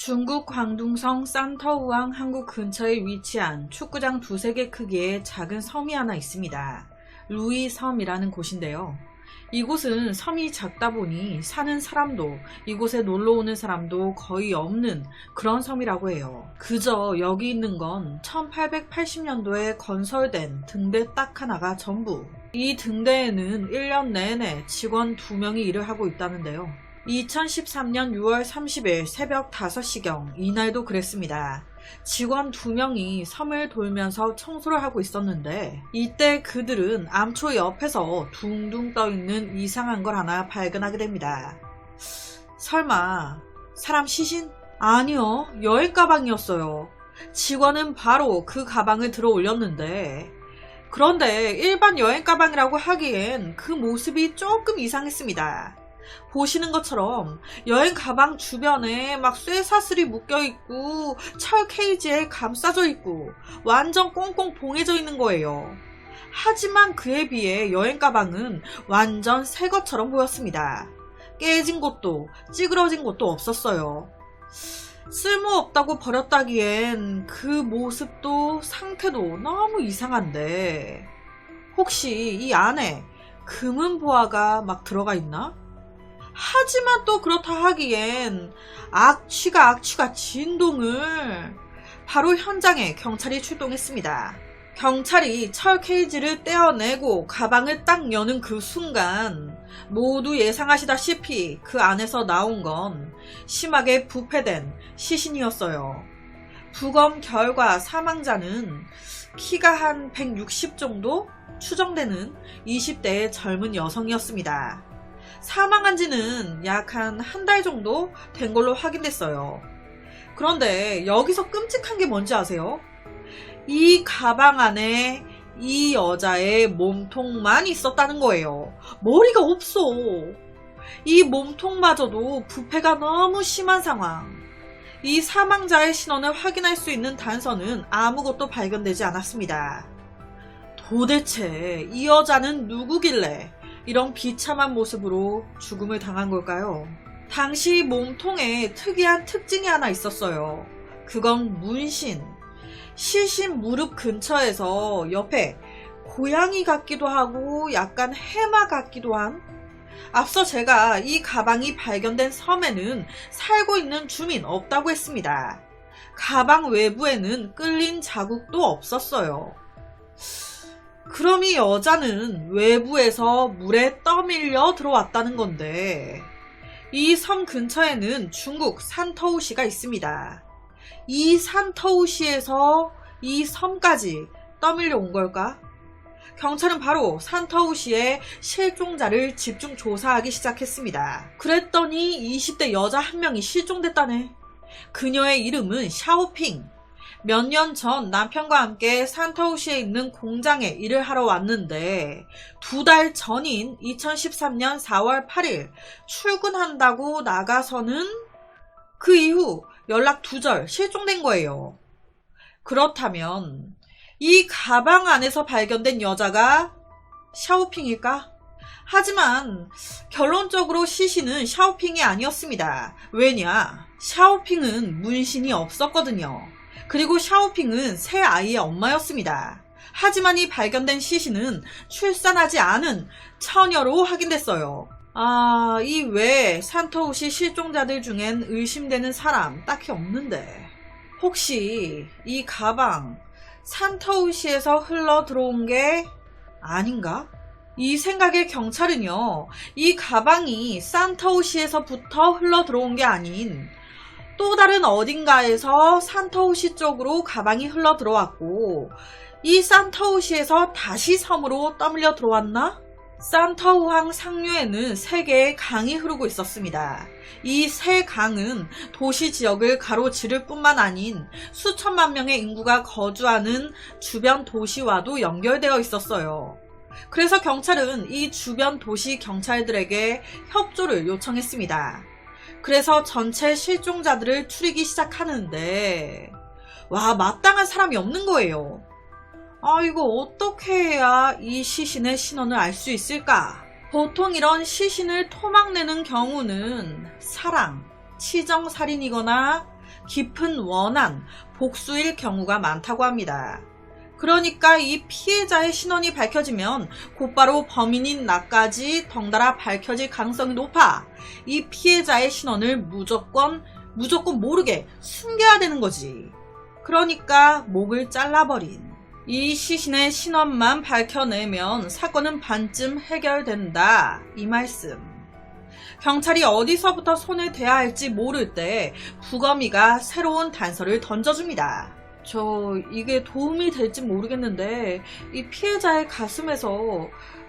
중국 광둥성 산터우항 항구 근처에 위치한 축구장 두세 개 크기의 작은 섬이 하나 있습니다. 루이 섬이라는 곳인데요. 이곳은 섬이 작다 보니 사는 사람도 이곳에 놀러 오는 사람도 거의 없는 그런 섬이라고 해요. 그저 여기 있는 건 1880년도에 건설된 등대 딱 하나가 전부. 이 등대에는 1년 내내 직원 2명이 일을 하고 있다는데요. 2013년 6월 30일 새벽 5시경 이날도 그랬습니다. 직원 2명이 섬을 돌면서 청소를 하고 있었는데 이때 그들은 암초 옆에서 둥둥 떠있는 이상한 걸 하나 발견하게 됩니다. 설마 사람 시신? 아니요, 여행 가방이었어요. 직원은 바로 그 가방을 들어 올렸는데 그런데 일반 여행 가방이라고 하기엔 그 모습이 조금 이상했습니다. 보시는 것처럼 여행 가방 주변에 막 쇠사슬이 묶여있고 철 케이지에 감싸져 있고 완전 꽁꽁 봉해져 있는 거예요. 하지만 그에 비해 여행 가방은 완전 새 것처럼 보였습니다. 깨진 곳도 찌그러진 곳도 없었어요. 쓸모없다고 버렸다기엔 그 모습도 상태도 너무 이상한데 혹시 이 안에 금은 보화가 막 들어가 있나? 하지만 또 그렇다 하기엔 악취가 진동을. 바로 현장에 경찰이 출동했습니다. 경찰이 철 케이지를 떼어내고 가방을 딱 여는 그 순간 모두 예상하시다시피 그 안에서 나온 건 심하게 부패된 시신이었어요. 부검 결과 사망자는 키가 한 160 정도 추정되는 20대의 젊은 여성이었습니다. 사망한 지는 약 한 달 정도 된 걸로 확인됐어요. 그런데 여기서 끔찍한 게 뭔지 아세요? 이 가방 안에 이 여자의 몸통만 있었다는 거예요. 머리가 없어. 이 몸통마저도 부패가 너무 심한 상황. 이 사망자의 신원을 확인할 수 있는 단서는 아무것도 발견되지 않았습니다. 도대체 이 여자는 누구길래 이런 비참한 모습으로 죽음을 당한 걸까요? 당시 몸통에 특이한 특징이 하나 있었어요. 그건 문신. 시신 무릎 근처에서 옆에 고양이 같기도 하고 약간 해마 같기도 한. 앞서 제가 이 가방이 발견된 섬에는 살고 있는 주민 없다고 했습니다. 가방 외부에는 끌린 자국도 없었어요. 그럼 이 여자는 외부에서 물에 떠밀려 들어왔다는 건데 이 섬 근처에는 중국 산터우시가 있습니다. 이 산터우시에서 이 섬까지 떠밀려 온 걸까? 경찰은 바로 산터우시의 실종자를 집중 조사하기 시작했습니다. 그랬더니 20대 여자 한 명이 실종됐다네. 그녀의 이름은 샤오핑. 몇 년 전 남편과 함께 산터우시에 있는 공장에 일을 하러 왔는데 2달 전인 2013년 4월 8일 출근한다고 나가서는 그 이후 연락 두절 실종된 거예요. 그렇다면 이 가방 안에서 발견된 여자가 샤오핑일까? 하지만 결론적으로 시신은 샤오핑이 아니었습니다. 왜냐? 샤오핑은 문신이 없었거든요. 그리고 샤오핑은 새 아이의 엄마였습니다. 하지만 이 발견된 시신은 출산하지 않은 처녀로 확인됐어요. 이 외에 산터우시 실종자들 중엔 의심되는 사람 딱히 없는데 혹시 이 가방 산터우시에서 흘러 들어온 게 아닌가? 이 생각에 경찰은요, 이 가방이 산터우시에서부터 흘러 들어온 게 아닌 또 다른 어딘가에서 산터우시 쪽으로 가방이 흘러 들어왔고 이 산터우시에서 다시 섬으로 떠밀려 들어왔나? 산터우항 상류에는 3개의 강이 흐르고 있었습니다. 이 3강은 도시 지역을 가로지를 뿐만 아닌 수천만 명의 인구가 거주하는 주변 도시와도 연결되어 있었어요. 그래서 경찰은 이 주변 도시 경찰들에게 협조를 요청했습니다. 그래서 전체 실종자들을 추리기 시작하는데 마땅한 사람이 없는 거예요. 이거 어떻게 해야 이 시신의 신원을 알 수 있을까? 보통 이런 시신을 토막내는 경우는 사랑, 치정살인이거나 깊은 원한, 복수일 경우가 많다고 합니다. 그러니까 이 피해자의 신원이 밝혀지면 곧바로 범인인 나까지 덩달아 밝혀질 가능성이 높아 이 피해자의 신원을 무조건 모르게 숨겨야 되는 거지. 그러니까 목을 잘라버린. 이 시신의 신원만 밝혀내면 사건은 반쯤 해결된다. 이 말씀. 경찰이 어디서부터 손을 대야 할지 모를 때 부검이가 새로운 단서를 던져줍니다. 이게 도움이 될지 모르겠는데 이 피해자의 가슴에서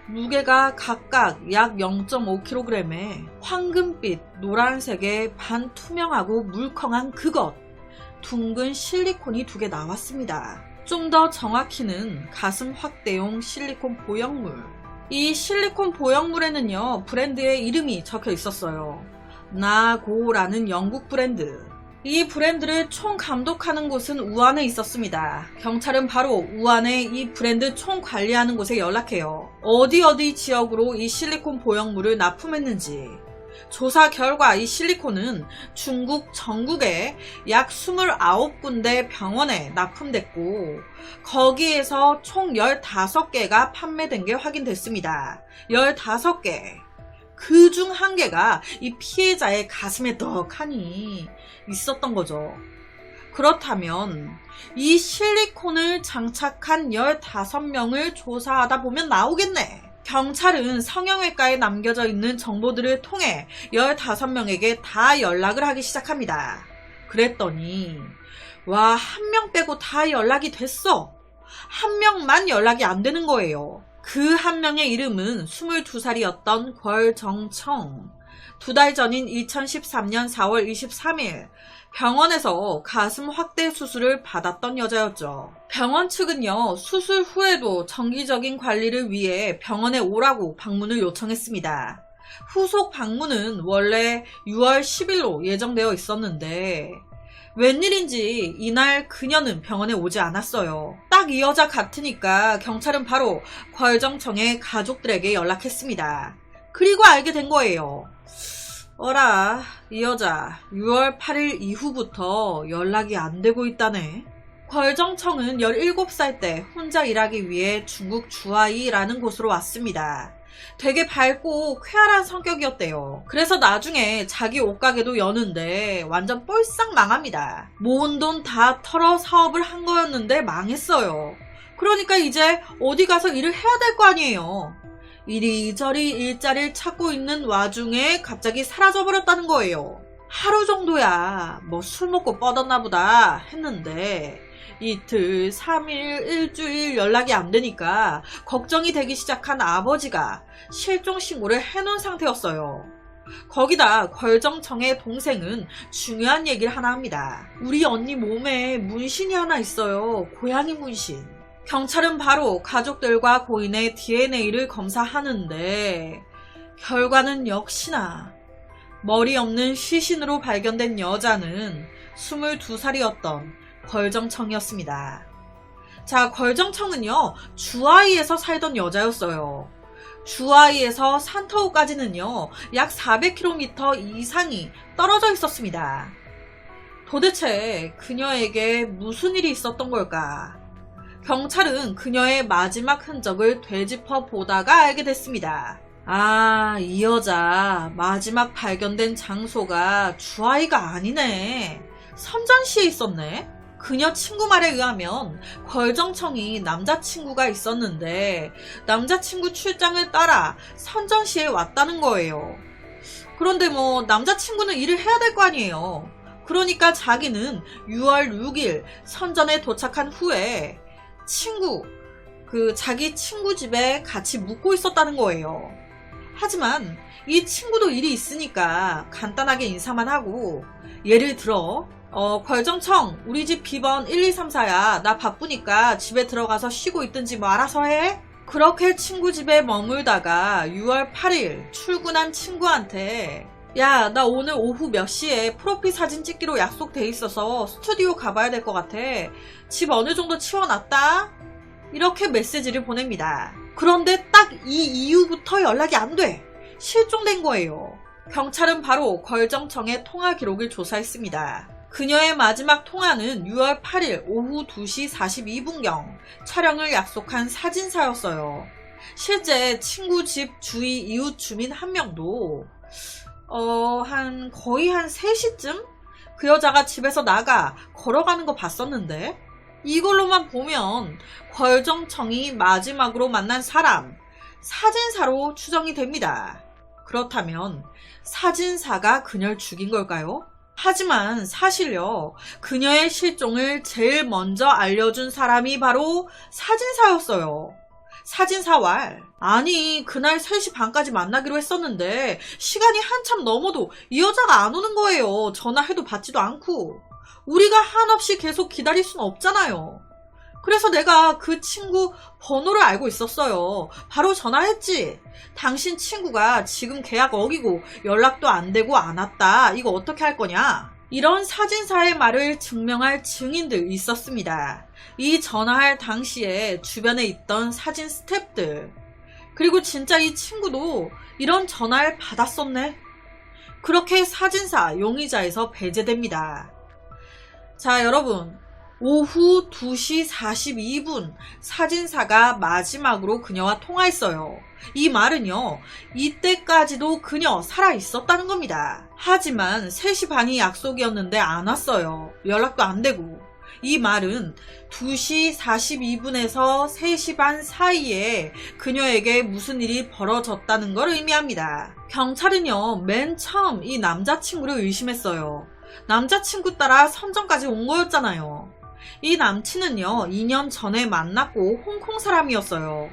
무게가 각각 약 0.5kg에 황금빛, 노란색의 반투명하고 물컹한 그것, 둥근 실리콘이 2개 나왔습니다. 좀 더 정확히는 가슴 확대용 실리콘 보형물. 이 실리콘 보형물에는요, 브랜드의 이름이 적혀 있었어요. 나고라는 영국 브랜드. 이 브랜드를 총 감독하는 곳은 우한에 있었습니다. 경찰은 바로 우한의 이 브랜드 총 관리하는 곳에 연락해요. 어디 지역으로 이 실리콘 보형물을 납품했는지. 조사 결과 이 실리콘은 중국 전국에 약 29군데 병원에 납품됐고 거기에서 총 15개가 판매된 게 확인됐습니다. 15개. 그중 1개가 이 피해자의 가슴에 떡하니 있었던 거죠. 그렇다면 이 실리콘을 장착한 15명을 조사하다 보면 나오겠네. 경찰은 성형외과에 남겨져 있는 정보들을 통해 15명에게 다 연락을 하기 시작합니다. 그랬더니 와, 1명 빼고 다 연락이 됐어. 1명만 연락이 안 되는 거예요. 그 1명의 이름은 22살이었던 궐정청. 2달 전인 2013년 4월 23일 병원에서 가슴 확대 수술을 받았던 여자였죠. 병원 측은요, 수술 후에도 정기적인 관리를 위해 병원에 오라고 방문을 요청했습니다. 후속 방문은 원래 6월 10일로 예정되어 있었는데 웬일인지 이날 그녀는 병원에 오지 않았어요. 딱 이 여자 같으니까 경찰은 바로 궐정청의 가족들에게 연락했습니다. 그리고 알게 된 거예요. 어라, 이 여자 6월 8일 이후부터 연락이 안 되고 있다네. 궐정청은 17살 때 혼자 일하기 위해 중국 주하이라는 곳으로 왔습니다. 되게 밝고 쾌활한 성격이었대요. 그래서 나중에 자기 옷가게도 여는데 완전 뻘싹 망합니다. 모은 돈 다 털어 사업을 한 거였는데 망했어요. 그러니까 이제 어디 가서 일을 해야 될 거 아니에요. 이리저리 일자리를 찾고 있는 와중에 갑자기 사라져버렸다는 거예요. 하루 정도야 뭐 술 먹고 뻗었나 보다 했는데 이틀, 3일, 일주일 연락이 안 되니까 걱정이 되기 시작한 아버지가 실종 신고를 해놓은 상태였어요. 거기다 궐정청의 동생은 중요한 얘기를 하나 합니다. 우리 언니 몸에 문신이 하나 있어요. 고양이 문신. 경찰은 바로 가족들과 고인의 DNA를 검사하는데 결과는 역시나 머리 없는 시신으로 발견된 여자는 22살이었던 궐정청이었습니다. 자, 궐정청은요, 주하이에서 살던 여자였어요. 주하이에서 산터우까지는요, 약 400km 이상이 떨어져 있었습니다. 도대체 그녀에게 무슨 일이 있었던 걸까? 경찰은 그녀의 마지막 흔적을 되짚어 보다가 알게 됐습니다. 아, 이 여자 마지막 발견된 장소가 주하이가 아니네. 선전시에 있었네. 그녀 친구 말에 의하면 궐정청이 남자친구가 있었는데 남자친구 출장을 따라 선전시에 왔다는 거예요. 그런데 뭐 남자친구는 일을 해야 될 거 아니에요. 그러니까 자기는 6월 6일 선전에 도착한 후에 자기 친구 집에 같이 묵고 있었다는 거예요. 하지만 이 친구도 일이 있으니까 간단하게 인사만 하고, 예를 들어 궐정청 우리 집 비번 1234야. 나 바쁘니까 집에 들어가서 쉬고 있든지 뭐 알아서 해. 그렇게 친구 집에 머물다가 6월 8일 출근한 친구한테 야, 나 오늘 오후 몇 시에 프로필 사진 찍기로 약속돼 있어서 스튜디오 가봐야 될 것 같아. 집 어느 정도 치워놨다? 이렇게 메시지를 보냅니다. 그런데 딱 이 이후부터 연락이 안 돼. 실종된 거예요. 경찰은 바로 궐정청의 통화 기록을 조사했습니다. 그녀의 마지막 통화는 6월 8일 오후 2시 42분경 촬영을 약속한 사진사였어요. 실제 친구 집 주위 이웃 주민 한 명도 거의 한 3시쯤 그 여자가 집에서 나가 걸어가는 거 봤었는데, 이걸로만 보면 궐정청이 마지막으로 만난 사람, 사진사로 추정이 됩니다. 그렇다면 사진사가 그녀를 죽인 걸까요? 하지만 사실요, 그녀의 실종을 제일 먼저 알려준 사람이 바로 사진사였어요. 사진사왈. 아니, 그날 3시 반까지 만나기로 했었는데 시간이 한참 넘어도 이 여자가 안 오는 거예요. 전화해도 받지도 않고. 우리가 한없이 계속 기다릴 수는 없잖아요. 그래서 내가 그 친구 번호를 알고 있었어요. 바로 전화했지. 당신 친구가 지금 계약 어기고 연락도 안 되고 안 왔다. 이거 어떻게 할 거냐? 이런 사진사의 말을 증명할 증인들 있었습니다. 이 전화할 당시에 주변에 있던 사진 스태프들, 그리고 진짜 이 친구도 이런 전화를 받았었네. 그렇게 사진사 용의자에서 배제됩니다. 자, 여러분, 오후 2시 42분 사진사가 마지막으로 그녀와 통화했어요. 이 말은요, 이때까지도 그녀 살아있었다는 겁니다. 하지만 3시 반이 약속이었는데 안 왔어요. 연락도 안 되고. 이 말은 2시 42분에서 3시 반 사이에 그녀에게 무슨 일이 벌어졌다는 걸 의미합니다. 경찰은요, 맨 처음 이 남자친구를 의심했어요. 남자친구 따라 선전까지 온 거였잖아요. 이 남친은요, 2년 전에 만났고 홍콩 사람이었어요.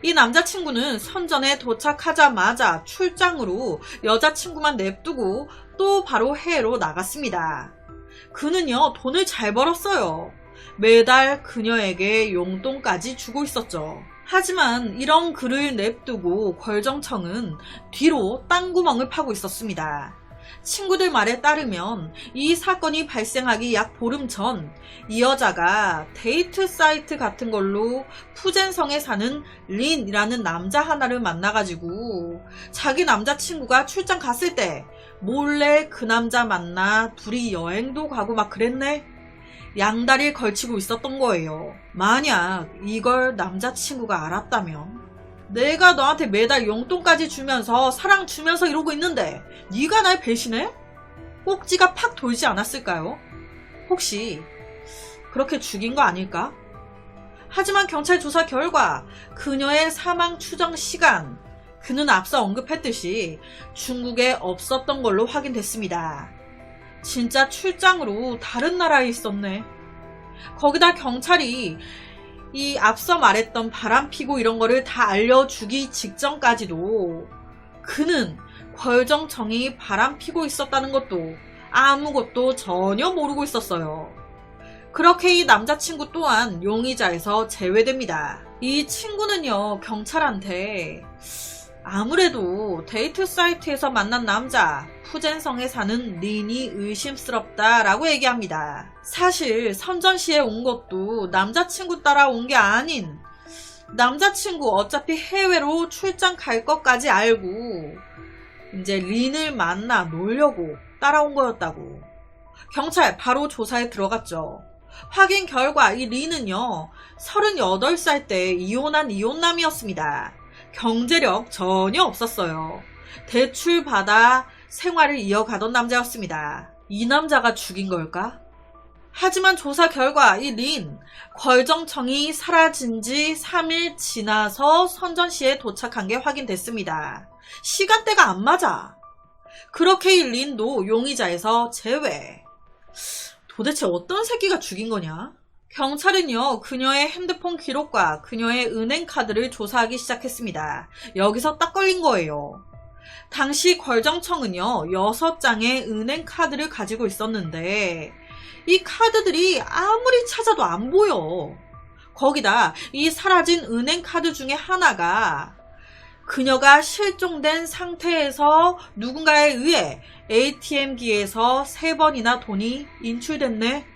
이 남자친구는 선전에 도착하자마자 출장으로 여자친구만 냅두고 또 바로 해외로 나갔습니다. 그는요, 돈을 잘 벌었어요. 매달 그녀에게 용돈까지 주고 있었죠. 하지만 이런 그를 냅두고 궐정청은 뒤로 땅구멍을 파고 있었습니다. 친구들 말에 따르면 이 사건이 발생하기 약 보름 전 이 여자가 데이트 사이트 같은 걸로 푸젠성에 사는 린이라는 남자 하나를 만나가지고 자기 남자친구가 출장 갔을 때 몰래 그 남자 만나 둘이 여행도 가고 막 그랬네. 양다리를 걸치고 있었던 거예요. 만약 이걸 남자친구가 알았다면, 내가 너한테 매달 용돈까지 주면서 사랑 주면서 이러고 있는데 네가 날 배신해? 꼭지가 팍 돌지 않았을까요? 혹시 그렇게 죽인 거 아닐까? 하지만 경찰 조사 결과 그녀의 사망 추정 시간, 그는 앞서 언급했듯이 중국에 없었던 걸로 확인됐습니다. 진짜 출장으로 다른 나라에 있었네. 거기다 경찰이 이 앞서 말했던 바람피고 이런 거를 다 알려주기 직전까지도 그는 궐정청이 바람피고 있었다는 것도 아무것도 전혀 모르고 있었어요. 그렇게 이 남자친구 또한 용의자에서 제외됩니다. 이 친구는요, 경찰한테 아무래도 데이트 사이트에서 만난 남자, 푸젠성에 사는 린이 의심스럽다라고 얘기합니다. 사실 선전시에 온 것도 남자친구 따라 온 게 아닌, 남자친구 어차피 해외로 출장 갈 것까지 알고 이제 린을 만나 놀려고 따라온 거였다고. 경찰 바로 조사에 들어갔죠. 확인 결과 이 린은요, 38살 때 이혼한 이혼남이었습니다. 경제력 전혀 없었어요. 대출 받아 생활을 이어가던 남자였습니다. 이 남자가 죽인 걸까? 하지만 조사 결과 이 린, 궐정청이 사라진 지 3일 지나서 선전시에 도착한 게 확인됐습니다. 시간대가 안 맞아. 그렇게 이 린도 용의자에서 제외. 도대체 어떤 새끼가 죽인 거냐? 경찰은요, 그녀의 핸드폰 기록과 그녀의 은행 카드를 조사하기 시작했습니다. 여기서 딱 걸린 거예요. 당시 궐정청은요, 6장의 은행 카드를 가지고 있었는데 이 카드들이 아무리 찾아도 안 보여. 거기다 이 사라진 은행 카드 중에 하나가 그녀가 실종된 상태에서 누군가에 의해 ATM기에서 3번이나 돈이 인출됐네.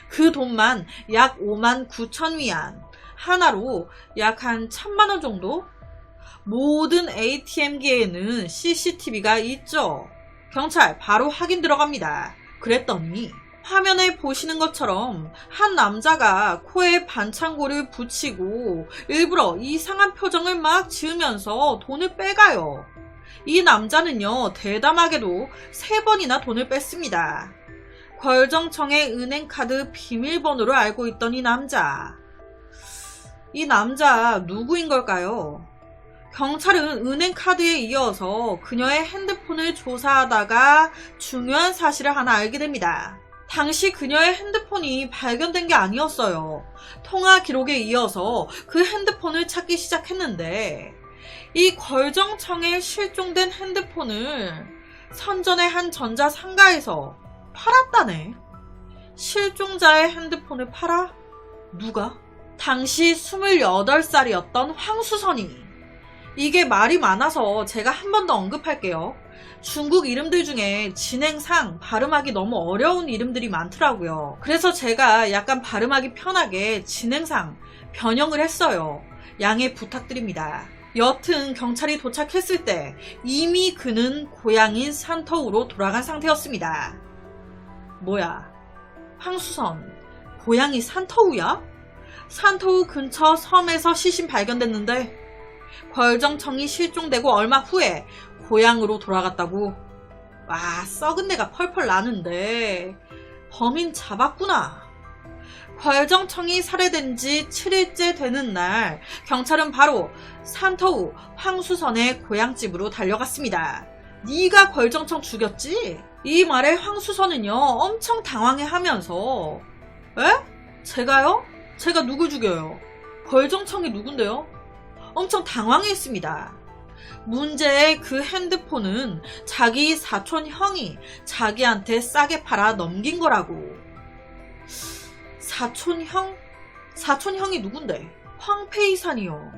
그 돈만 약 59,000위안, 하나로 약 한 1,000만원 정도? 모든 ATM기에는 CCTV가 있죠. 경찰 바로 확인 들어갑니다. 그랬더니 화면에 보시는 것처럼 한 남자가 코에 반창고를 붙이고 일부러 이상한 표정을 막 지으면서 돈을 빼가요. 이 남자는요, 대담하게도 3번이나 돈을 뺐습니다. 걸정청의 은행카드 비밀번호를 알고 있던 이 남자 누구인 걸까요? 경찰은 은행카드에 이어서 그녀의 핸드폰을 조사하다가 중요한 사실을 하나 알게 됩니다. 당시 그녀의 핸드폰이 발견된 게 아니었어요. 통화 기록에 이어서 그 핸드폰을 찾기 시작했는데 이 걸정청에 실종된 핸드폰을 선전의 한 전자상가에서 팔았다네. 실종자의 핸드폰을 팔아? 누가? 당시 28살이었던 황수선이. 이게 말이 많아서 제가 한 번 더 언급할게요. 중국 이름들 중에 진행상 발음하기 너무 어려운 이름들이 많더라고요. 그래서 제가 약간 발음하기 편하게 진행상 변형을 했어요. 양해 부탁드립니다. 여튼 경찰이 도착했을 때 이미 그는 고향인 산터우로 돌아간 상태였습니다. 뭐야, 황수선 고향이 산터우야? 산터우 근처 섬에서 시신 발견됐는데 걸정청이 실종되고 얼마 후에 고향으로 돌아갔다고? 와, 썩은 내가 펄펄 나는데 범인 잡았구나. 걸정청이 살해된 지 7일째 되는 날 경찰은 바로 산터우 황수선의 고향집으로 달려갔습니다. 네가 걸정청 죽였지? 이 말에 황수선은요 엄청 당황해하면서 에? 제가요? 제가 누굴 죽여요? 걸정청이 누군데요? 엄청 당황했습니다. 문제의 그 핸드폰은 자기 사촌 형이 자기한테 싸게 팔아 넘긴 거라고. 사촌 형? 사촌 형이 누군데? 황페이산이요.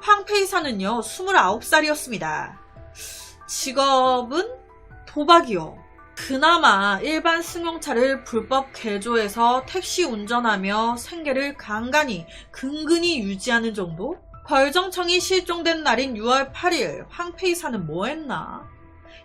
황페이산은요 29살이었습니다. 직업은 도박이요. 그나마 일반 승용차를 불법 개조해서 택시 운전하며 생계를 근근히 유지하는 정도? 걸정청이 실종된 날인 6월 8일 황페이사는 뭐 했나?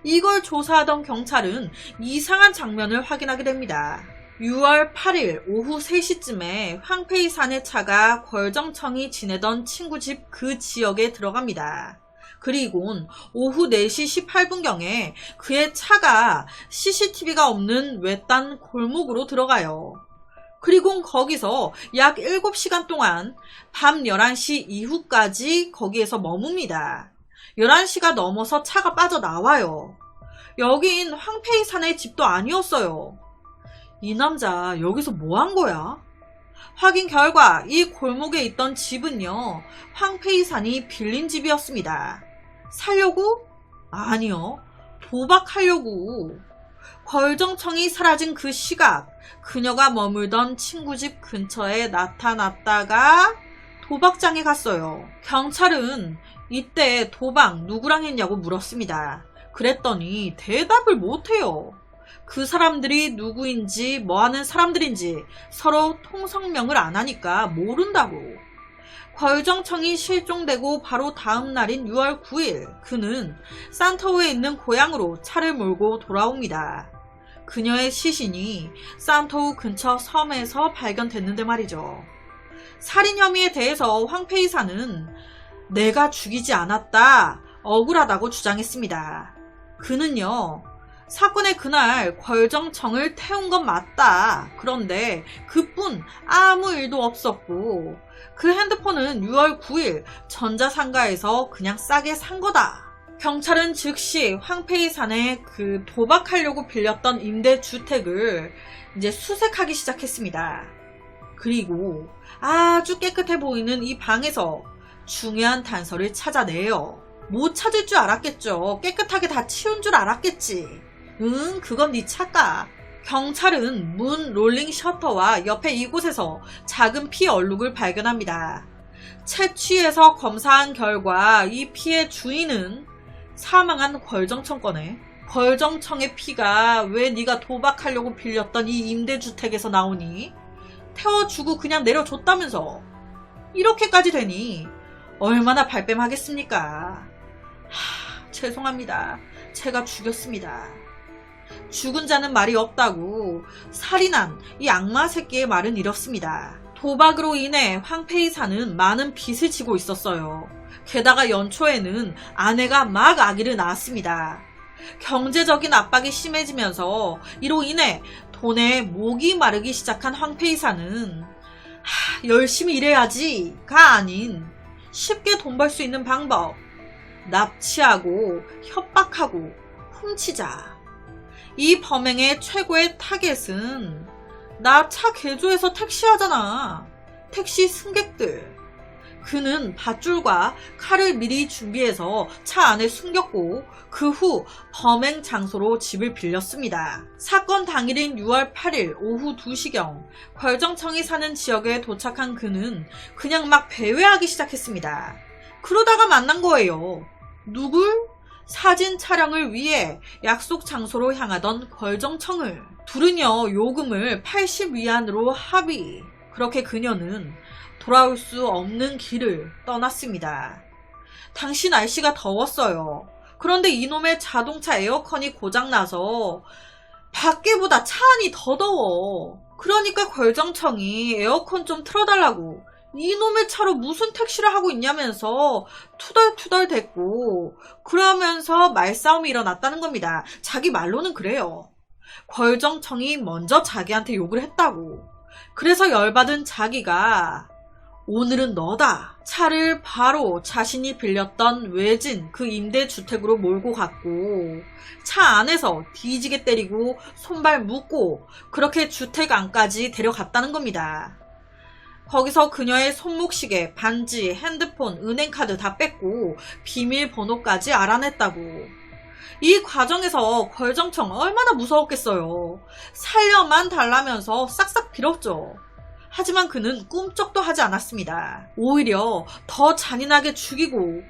이걸 조사하던 경찰은 이상한 장면을 확인하게 됩니다. 6월 8일 오후 3시쯤에 황페이산의 차가 걸정청이 지내던 친구 집 그 지역에 들어갑니다. 그리곤 오후 4시 18분경에 그의 차가 CCTV가 없는 외딴 골목으로 들어가요. 그리고 거기서 약 7시간 동안 밤 11시 이후까지 거기에서 머뭅니다. 11시가 넘어서 차가 빠져나와요. 여긴 황페이산의 집도 아니었어요. 이 남자 여기서 뭐 한 거야? 확인 결과 이 골목에 있던 집은요, 황페이산이 빌린 집이었습니다. 살려고? 아니요. 도박하려고. 걸정청이 사라진 그 시각, 그녀가 머물던 친구 집 근처에 나타났다가 도박장에 갔어요. 경찰은 이때 도박 누구랑 했냐고 물었습니다. 그랬더니 대답을 못해요. 그 사람들이 누구인지 뭐하는 사람들인지 서로 통성명을 안 하니까 모른다고. 걸정청이 실종되고 바로 다음 날인 6월 9일 그는 산터우에 있는 고향으로 차를 몰고 돌아옵니다. 그녀의 시신이 산터우 근처 섬에서 발견됐는데 말이죠. 살인 혐의에 대해서 황페이사는 내가 죽이지 않았다, 억울하다고 주장했습니다. 그는요, 사건의 그날 걸정청을 태운 건 맞다. 그런데 그뿐 아무 일도 없었고 그 핸드폰은 6월 9일 전자상가에서 그냥 싸게 산 거다. 경찰은 즉시 황페이산의 그 도박하려고 빌렸던 임대주택을 이제 수색하기 시작했습니다. 그리고 아주 깨끗해 보이는 이 방에서 중요한 단서를 찾아내요. 못 찾을 줄 알았겠죠. 깨끗하게 다 치운 줄 알았겠지. 그건 네 착각. 경찰은 문 롤링 셔터와 옆에 이곳에서 작은 피 얼룩을 발견합니다. 채취해서 검사한 결과 이 피의 주인은 사망한 걸정청 거네. 걸정청의 피가 왜 네가 도박하려고 빌렸던 이 임대주택에서 나오니? 태워주고 그냥 내려줬다면서. 이렇게까지 되니 얼마나 발뺌하겠습니까? 죄송합니다. 제가 죽였습니다. 죽은 자는 말이 없다고 살인한 이 악마 새끼의 말은 이렇습니다. 도박으로 인해 황폐이사는 많은 빚을 지고 있었어요. 게다가 연초에는 아내가 막 아기를 낳았습니다. 경제적인 압박이 심해지면서 이로 인해 돈에 목이 마르기 시작한 황폐이사는 열심히 일해야지가 아닌 쉽게 돈 벌 수 있는 방법, 납치하고 협박하고 훔치자. 이 범행의 최고의 타겟은 나 차 개조해서 택시하잖아. 택시 승객들. 그는 밧줄과 칼을 미리 준비해서 차 안에 숨겼고 그 후 범행 장소로 집을 빌렸습니다. 사건 당일인 6월 8일 오후 2시경 걸정청이 사는 지역에 도착한 그는 그냥 막 배회하기 시작했습니다. 그러다가 만난 거예요. 누굴? 사진 촬영을 위해 약속 장소로 향하던 걸정청을. 둘은요 요금을 80위안으로 합의. 그렇게 그녀는 돌아올 수 없는 길을 떠났습니다. 당시 날씨가 더웠어요. 그런데 이놈의 자동차 에어컨이 고장나서 밖에보다 차 안이 더 더워. 그러니까 걸정청이 에어컨 좀 틀어달라고 이놈의 차로 무슨 택시를 하고 있냐면서 투덜투덜 댔고 그러면서 말싸움이 일어났다는 겁니다. 자기 말로는 그래요. 걸정청이 먼저 자기한테 욕을 했다고. 그래서 열받은 자기가 오늘은 너다. 차를 바로 자신이 빌렸던 외진 그 임대주택으로 몰고 갔고 차 안에서 뒤지게 때리고 손발 묶고 그렇게 주택 안까지 데려갔다는 겁니다. 거기서 그녀의 손목시계, 반지, 핸드폰, 은행카드 다 뺐고 비밀번호까지 알아냈다고. 이 과정에서 걸정청 얼마나 무서웠겠어요. 살려만 달라면서 싹싹 빌었죠. 하지만 그는 꿈쩍도 하지 않았습니다. 오히려 더 잔인하게 죽이고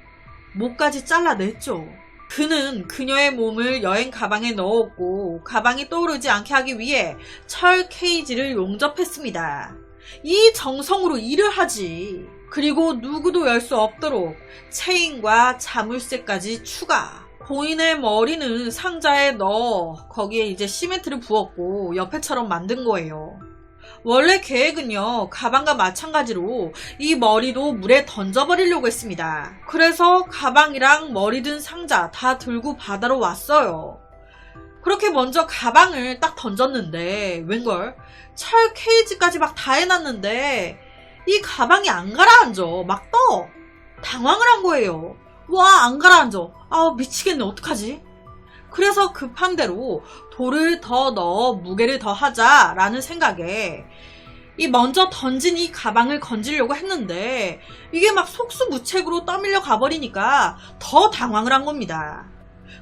목까지 잘라냈죠. 그는 그녀의 몸을 여행 가방에 넣었고 가방이 떠오르지 않게 하기 위해 철 케이지를 용접했습니다. 이 정성으로 일을 하지. 그리고 누구도 열 수 없도록 체인과 자물쇠까지 추가. 고인의 머리는 상자에 넣어 거기에 이제 시멘트를 부었고 옆에처럼 만든 거예요. 원래 계획은요 가방과 마찬가지로 이 머리도 물에 던져버리려고 했습니다. 그래서 가방이랑 머리 든 상자 다 들고 바다로 왔어요. 그렇게 먼저 가방을 딱 던졌는데 웬걸 철 케이지까지 막 다 해놨는데 이 가방이 안 가라앉아. 막 떠. 당황을 한 거예요. 와, 안 가라앉아. 아, 미치겠네. 어떡하지? 그래서 급한 대로 돌을 더 넣어 무게를 더 하자라는 생각에 이 먼저 던진 이 가방을 건지려고 했는데 이게 막 속수무책으로 떠밀려 가버리니까 더 당황을 한 겁니다.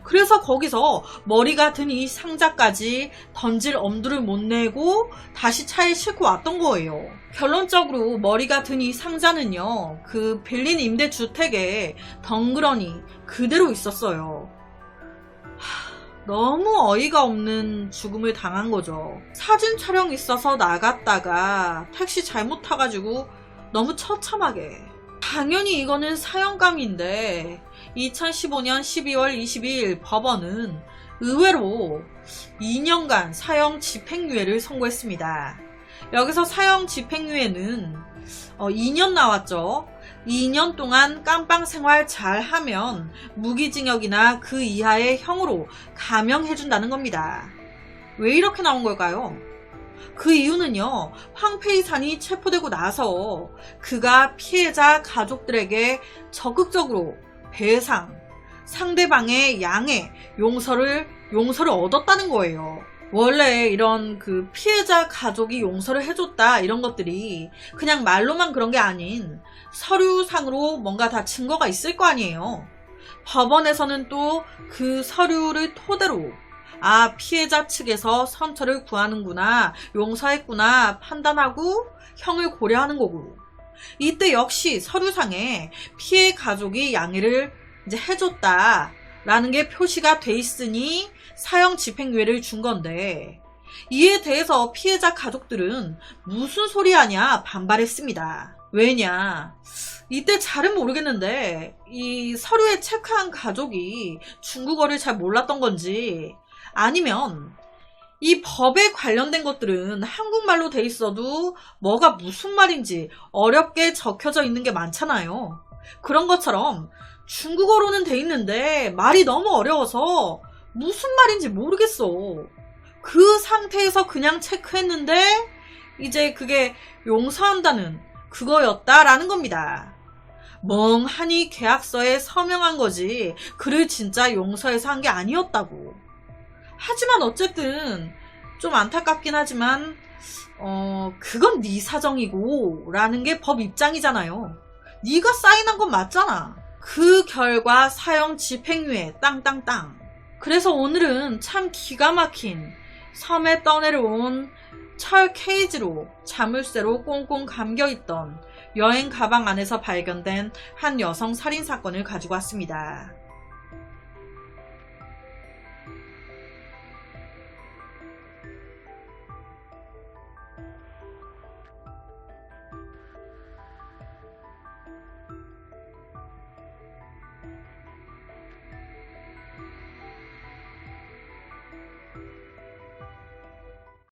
그래서 거기서 머리가 든 이 상자까지 던질 엄두를 못 내고 다시 차에 싣고 왔던 거예요. 결론적으로 머리가 든 이 상자는요 그 빌린 임대주택에 덩그러니 그대로 있었어요. 너무 어이가 없는 죽음을 당한 거죠. 사진 촬영 있어서 나갔다가 택시 잘못 타가지고 너무 처참하게. 당연히 이거는 사형감인데 2015년 12월 22일 법원은 의외로 2년간 사형 집행유예를 선고했습니다. 여기서 사형 집행유예는 2년 나왔죠. 2년 동안 깜빵 생활 잘 하면 무기징역이나 그 이하의 형으로 감형해준다는 겁니다. 왜 이렇게 나온 걸까요? 그 이유는요, 황폐이산이 체포되고 나서 그가 피해자 가족들에게 적극적으로 배상, 상대방의 양해, 용서를 얻었다는 거예요. 원래 이런 그 피해자 가족이 용서를 해줬다 이런 것들이 그냥 말로만 그런 게 아닌 서류상으로 뭔가 다 증거가 있을 거 아니에요. 법원에서는 또 그 서류를 토대로 피해자 측에서 선처를 구하는구나, 용서했구나 판단하고 형을 고려하는 거고, 이때 역시 서류상에 피해 가족이 양해를 이제 해줬다라는 게 표시가 돼 있으니 사형 집행유예를 준 건데, 이에 대해서 피해자 가족들은 무슨 소리 하냐 반발했습니다. 왜냐, 이때 잘은 모르겠는데 이 서류에 체크한 가족이 중국어를 잘 몰랐던 건지 아니면 이 법에 관련된 것들은 한국말로 돼 있어도 뭐가 무슨 말인지 어렵게 적혀져 있는 게 많잖아요. 그런 것처럼 중국어로는 돼 있는데 말이 너무 어려워서 무슨 말인지 모르겠어. 그 상태에서 그냥 체크했는데 이제 그게 용서한다는 그거였다라는 겁니다. 멍하니 계약서에 서명한 거지 그를 진짜 용서해서 한 게 아니었다고. 하지만 어쨌든 좀 안타깝긴 하지만 그건 네 사정이고 라는 게 법 입장이잖아요. 네가 사인한 건 맞잖아. 그 결과 사형 집행유예 땅땅땅. 그래서 오늘은 참 기가 막힌 섬에 떠내려온 철 케이지로 자물쇠로 꽁꽁 감겨있던 여행 가방 안에서 발견된 한 여성 살인 사건을 가지고 왔습니다.